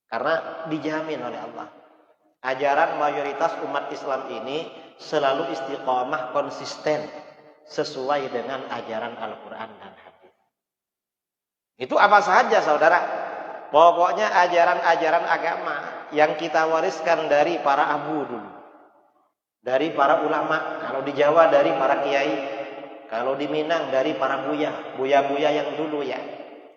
Karena dijamin oleh Allah. Ajaran mayoritas umat Islam ini selalu istiqomah, konsisten sesuai dengan ajaran Al-Quran dan hadis. Itu apa saja saudara? Pokoknya ajaran-ajaran agama yang kita wariskan dari para abu dulu, dari para ulama. Kalau di Jawa dari para kiai, kalau di Minang dari para buya yang dulu ya,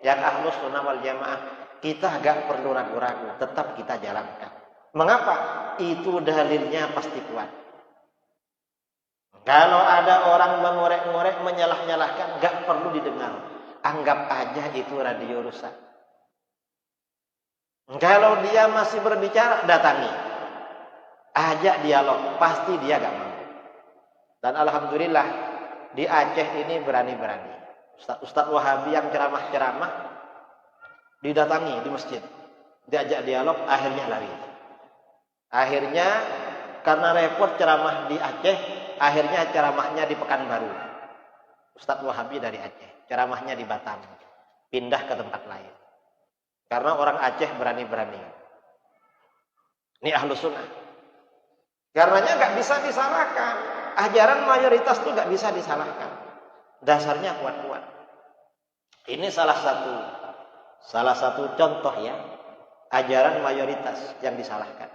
yang Ahlus Sunnah wal Jamaah. Kita gak perlu ragu-ragu, tetap kita jalankan. Mengapa? Itu dalilnya pasti kuat. Kalau ada orang mengorek-ngorek, menyalah-nyalahkan, gak perlu didengar. Anggap aja itu radio rusak. Kalau dia masih berbicara, datangi. Ajak dialog, pasti dia gak mau. Dan alhamdulillah, di Aceh ini berani-berani. Ustadz Wahabi yang ceramah-ceramah, didatangi di masjid, diajak dialog, akhirnya lari. Akhirnya karena repot ceramah di Aceh, akhirnya ceramahnya di Pekanbaru. Ustadz Wahabi dari Aceh, ceramahnya di Batam, pindah ke tempat lain. Karena orang Aceh berani-berani. Ini Ahlus Sunnah. Karenanya nggak bisa disalahkan. Ajaran mayoritas itu nggak bisa disalahkan. Dasarnya kuat-kuat. Ini salah satu contoh ya, ajaran mayoritas yang disalahkan.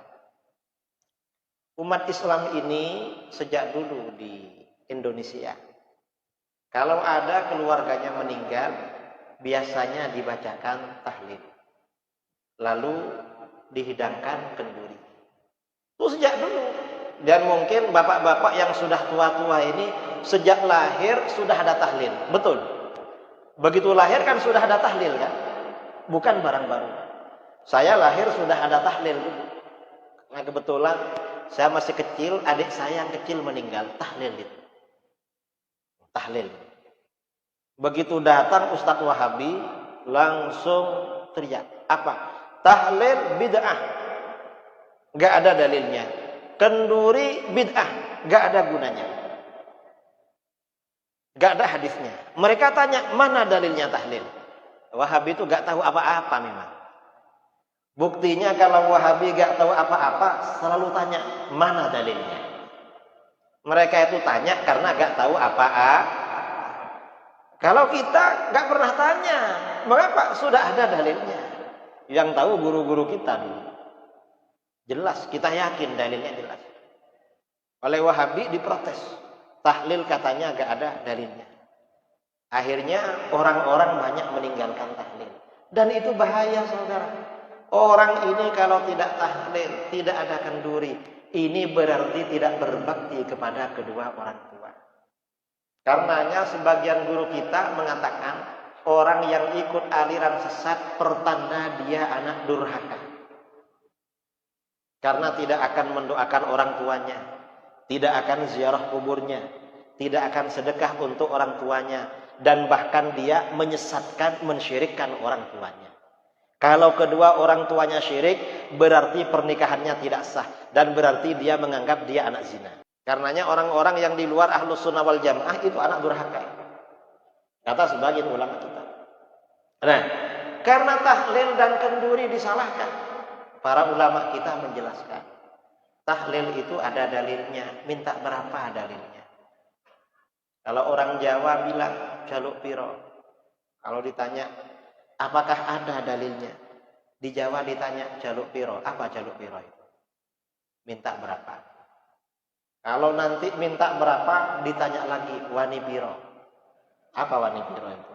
Umat Islam ini sejak dulu di Indonesia, kalau ada keluarganya meninggal, biasanya dibacakan tahlil, lalu dihidangkan kenduri. Itu sejak dulu. Dan mungkin bapak-bapak yang sudah tua-tua ini sejak lahir sudah ada tahlil, betul? Begitu lahir kan sudah ada tahlil kan? Bukan barang baru. Saya lahir sudah ada tahlil dulu. Nah kebetulan saya masih kecil, adik saya yang kecil meninggal, tahlil itu. Tahlil. Begitu datang Ustadz Wahabi, langsung teriak. Apa? Tahlil bid'ah. Gak ada dalilnya. Kenduri bid'ah. Gak ada gunanya. Gak ada hadisnya. Mereka tanya, mana dalilnya tahlil? Wahabi itu gak tahu apa-apa memang. Buktinya kalau Wahabi gak tahu apa-apa, selalu tanya, mana dalilnya? Mereka itu tanya karena gak tahu apa-apa. Kalau kita gak pernah tanya, mengapa? Sudah ada dalilnya. Yang tahu guru-guru kita dulu. Jelas, kita yakin dalilnya jelas. Oleh Wahabi diprotes. Tahlil katanya gak ada dalilnya. Akhirnya orang-orang banyak meninggalkan tahlil. Dan itu bahaya saudara. Orang ini kalau tidak tahlil, tidak ada kenduri, ini berarti tidak berbakti kepada kedua orang tua. Karenanya sebagian guru kita mengatakan, orang yang ikut aliran sesat pertanda dia anak durhaka. Karena tidak akan mendoakan orang tuanya, tidak akan ziarah kuburnya, tidak akan sedekah untuk orang tuanya, dan bahkan dia menyesatkan, mensyirikkan orang tuanya. Kalau kedua orang tuanya syirik, berarti pernikahannya tidak sah, dan berarti dia menganggap dia anak zina. Karenanya orang-orang yang di luar Ahlus Sunnah wal Jamaah itu anak durhaka, kata sebagian ulama kita. Nah, karena tahlil dan kenduri disalahkan, para ulama kita menjelaskan, tahlil itu ada dalilnya, minta berapa dalilnya. Kalau orang Jawa bilang jaluk piro, kalau ditanya apakah ada dalilnya, di Jawa ditanya jaluk piro, apa jaluk piro itu? Minta berapa? Kalau nanti minta berapa, ditanya lagi wani piro. Apa wani piro itu?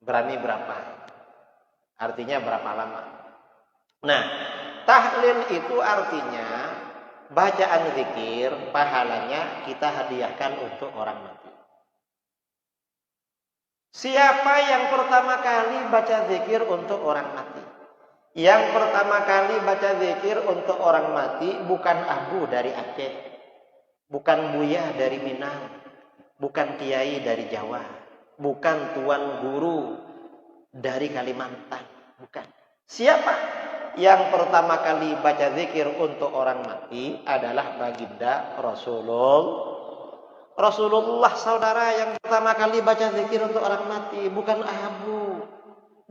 Berani berapa? Artinya berapa lama? Nah, tahlil itu artinya bacaan zikir, pahalanya kita hadiahkan untuk orang mati. Siapa yang pertama kali baca zikir untuk orang mati? Yang pertama kali baca zikir untuk orang mati bukan Abu dari Aceh, bukan Buya dari Minang, bukan Kiai dari Jawa, bukan Tuan Guru dari Kalimantan, bukan. Siapa yang pertama kali baca zikir untuk orang mati adalah baginda Rasulullah saudara yang pertama kali baca zikir untuk orang mati, bukan Abu,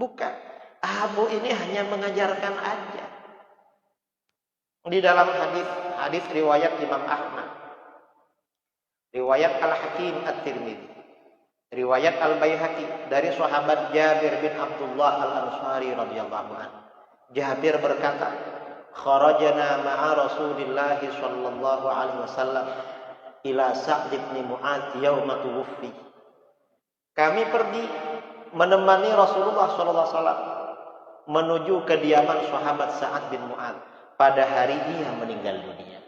bukan. Abu ini hanya mengajarkan aja. Di dalam hadis riwayat Imam Ahmad, riwayat Al-Hakim At-Tirmidzi, riwayat Al-Baihaqi dari sahabat Jabir bin Abdullah Al-Ansari radhiyallahu anhu. Jabir berkata, "Kharajna ma'a Rasulillah sallallahu alaihi wasallam ila Sa'd bin Mu'adz yauma tuwfi." Kami pergi menemani Rasulullah sallallahu alaihi wasallam menuju kediaman sahabat Sa'ad bin Mu'adz pada hari ia meninggal dunia.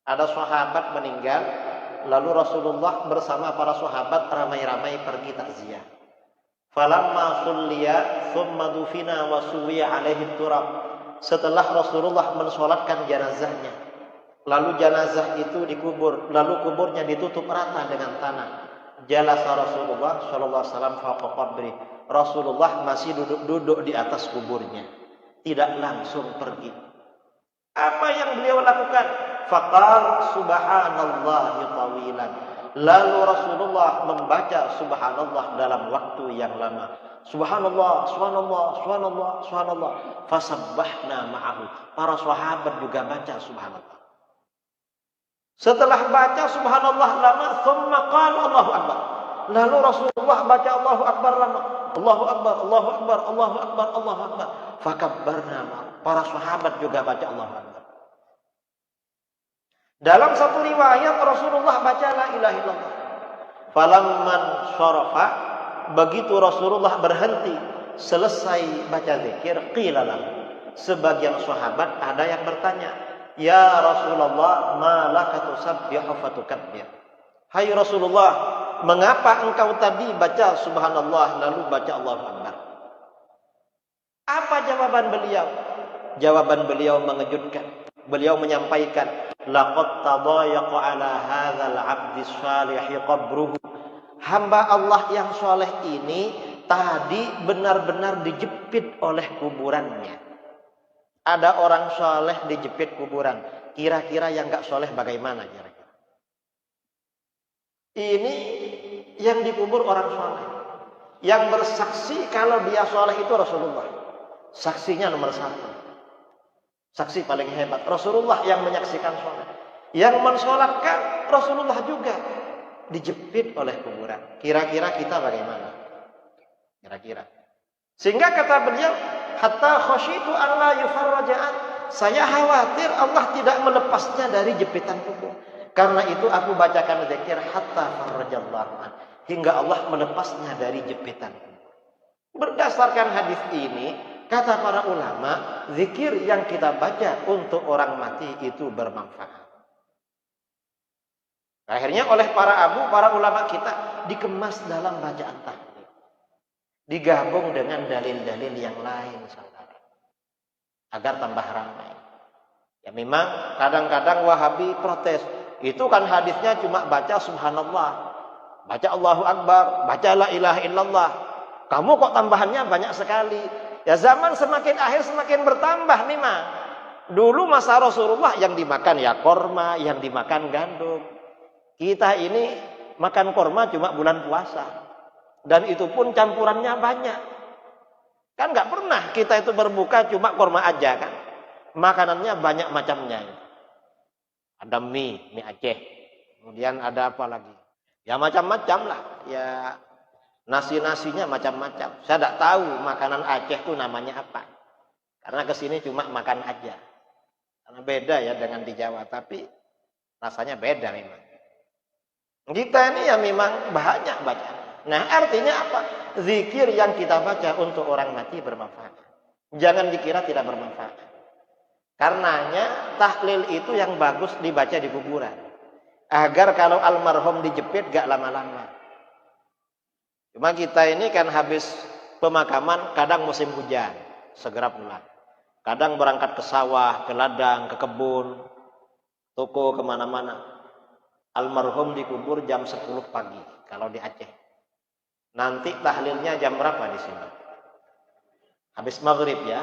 Ada sahabat meninggal, lalu Rasulullah bersama para sahabat ramai-ramai pergi takziah. Falamma sulliya thumma dufina wa suwiya alaihi turab. Setelah Rasulullah mensolatkan jenazahnya, lalu jenazah itu dikubur, lalu kuburnya ditutup rata dengan tanah. Jalasa Rasulullah sallallahu alaihi wasallam fawqa qabri. Rasulullah masih duduk di atas kuburnya, tidak langsung pergi. Apa yang beliau lakukan? Faqal subhanallahi tawilan. Lalu Rasulullah membaca subhanallah dalam waktu yang lama. Subhanallah, subhanallah, subhanallah, subhanallah. Fasabbahna ma'ahu. Para sahabat juga baca subhanallah. Setelah baca subhanallah lama, thumma qala Allahu akbar. Lalu Rasulullah baca Allahu akbar lama. Allahu akbar, Allahu akbar, Allahu akbar, Allahu akbar. Fakabbarna ma'ahu. Para sahabat juga baca Allahu akbar. Dalam satu riwayat Rasulullah baca la ilaha illallah. Falamman syarafa, begitu Rasulullah berhenti selesai baca zikir, qila lahu. Sebagian sahabat ada yang bertanya, "Ya Rasulullah, ma laka tusabbihu fatukabbir?" Hai Rasulullah, mengapa engkau tadi baca subhanallah lalu baca Allahu akbar? Apa jawaban beliau? Jawaban beliau mengejutkan. Beliau menyampaikan, laqad tadayaqa ala hadzal 'abdi shalih qabruhu. Hamba Allah yang soleh ini tadi benar-benar dijepit oleh kuburannya. Ada orang soleh dijepit kuburan. Kira-kira yang enggak soleh bagaimana kira-kira? Ini yang dikubur orang soleh. Yang bersaksi kalau dia soleh itu Rasulullah. Saksinya nomor 1. Saksi paling hebat Rasulullah yang menyaksikan sholat. Yang mensolatkan Rasulullah juga dijepit oleh kuburan. Kira-kira kita bagaimana? Kira-kira. Sehingga kata beliau, hatta khasyitu an la yufarraja'an. Saya khawatir Allah tidak melepasnya dari jepitan kubur. Karena itu aku bacakan zikir hatta farrajallahu an. Hingga Allah melepasnya dari jepitan kubur. Berdasarkan hadis ini, kata para ulama, zikir yang kita baca untuk orang mati itu bermanfaat. Akhirnya oleh para ulama kita dikemas dalam bacaan tahmid. Digabung dengan dalil-dalil yang lain, saudara. Agar tambah ramai. Ya memang kadang-kadang Wahabi protes. Itu kan hadisnya cuma baca subhanallah. Baca Allahu Akbar. Baca la ilaha illallah. Kamu kok tambahannya banyak sekali. Ya zaman semakin akhir semakin bertambah memang. Dulu masa Rasulullah yang dimakan ya korma, yang dimakan gandum. Kita ini makan korma cuma bulan puasa. Dan itu pun campurannya banyak. Kan nggak pernah kita itu berbuka cuma korma aja kan. Makanannya banyak macamnya. Ada mie Aceh. Kemudian ada apa lagi? Ya macam-macam lah. Ya nasi-nasinya macam-macam. Saya tidak tahu makanan Aceh itu namanya apa. Karena kesini cuma makan aja. Karena beda ya dengan di Jawa. Tapi rasanya beda memang. Kita ini ya memang banyak baca. Nah artinya apa? Zikir yang kita baca untuk orang mati bermanfaat. Jangan dikira tidak bermanfaat. Karenanya tahlil itu yang bagus dibaca di kuburan. Agar kalau almarhum dijepit gak lama-lama. Cuma kita ini kan habis pemakaman kadang musim hujan, segera pulang. Kadang berangkat ke sawah, ke ladang, ke kebun, toko, kemana-mana. Almarhum dikubur jam 10 pagi kalau di Aceh. Nanti tahlilnya jam berapa di sini? Habis maghrib ya,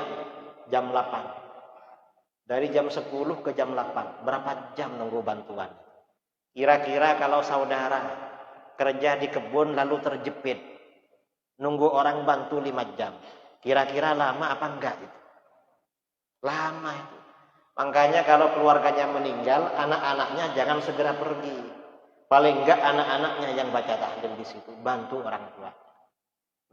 jam 8. Dari jam 10 ke jam 8, berapa jam nunggu bantuan? Kira-kira kalau saudara kerja di kebun lalu terjepit, nunggu orang bantu 5 jam. Kira-kira lama apa enggak itu? Lama itu. Makanya kalau keluarganya meninggal, anak-anaknya jangan segera pergi. Paling enggak anak-anaknya yang baca tahlil di situ, bantu orang tua.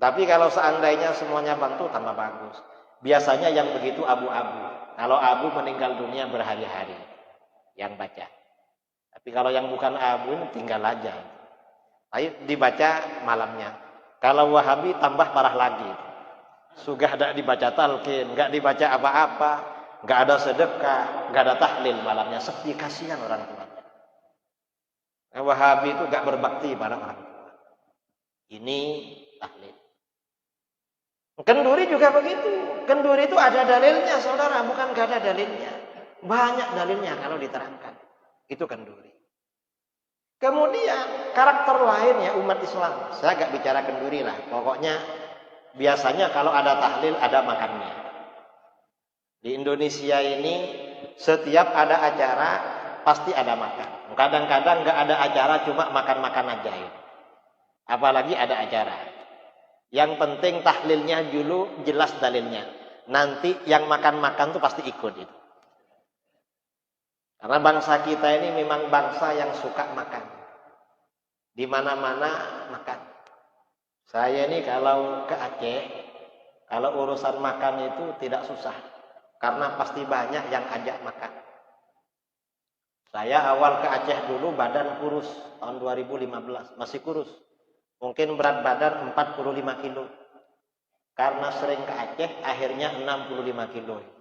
Tapi kalau seandainya semuanya bantu, tambah bagus. Biasanya yang begitu abu-abu. Kalau abu meninggal dunia berhari-hari yang baca. Tapi kalau yang bukan abu ini tinggal aja. Ayo dibaca malamnya. Kalau Wahabi tambah parah lagi. Sudah tidak dibaca talqin, nggak dibaca apa-apa, nggak ada sedekah, nggak ada tahlil malamnya. Sepi, kasihan orang tuanya. Wahabi itu nggak berbakti pada orang tua. Ini tahlil. Kenduri juga begitu. Kenduri itu ada dalilnya, saudara, bukan nggak ada dalilnya. Banyak dalilnya kalau diterangkan. Itu kenduri. Kemudian karakter lain ya umat Islam. Saya nggak bicara kenduri lah. Pokoknya biasanya kalau ada tahlil ada makannya. Di Indonesia ini setiap ada acara pasti ada makan. Kadang-kadang nggak ada acara cuma makan-makan aja. Apalagi ada acara. Yang penting tahlilnya dulu jelas dalilnya. Nanti yang makan-makan tuh pasti ikut itu. Karena bangsa kita ini memang bangsa yang suka makan. Di mana-mana makan. Saya ini kalau ke Aceh, kalau urusan makan itu tidak susah. Karena pasti banyak yang ajak makan. Saya awal ke Aceh dulu badan kurus. Tahun 2015. Masih kurus. Mungkin berat badan 45 kilo. Karena sering ke Aceh, akhirnya 65 kilo.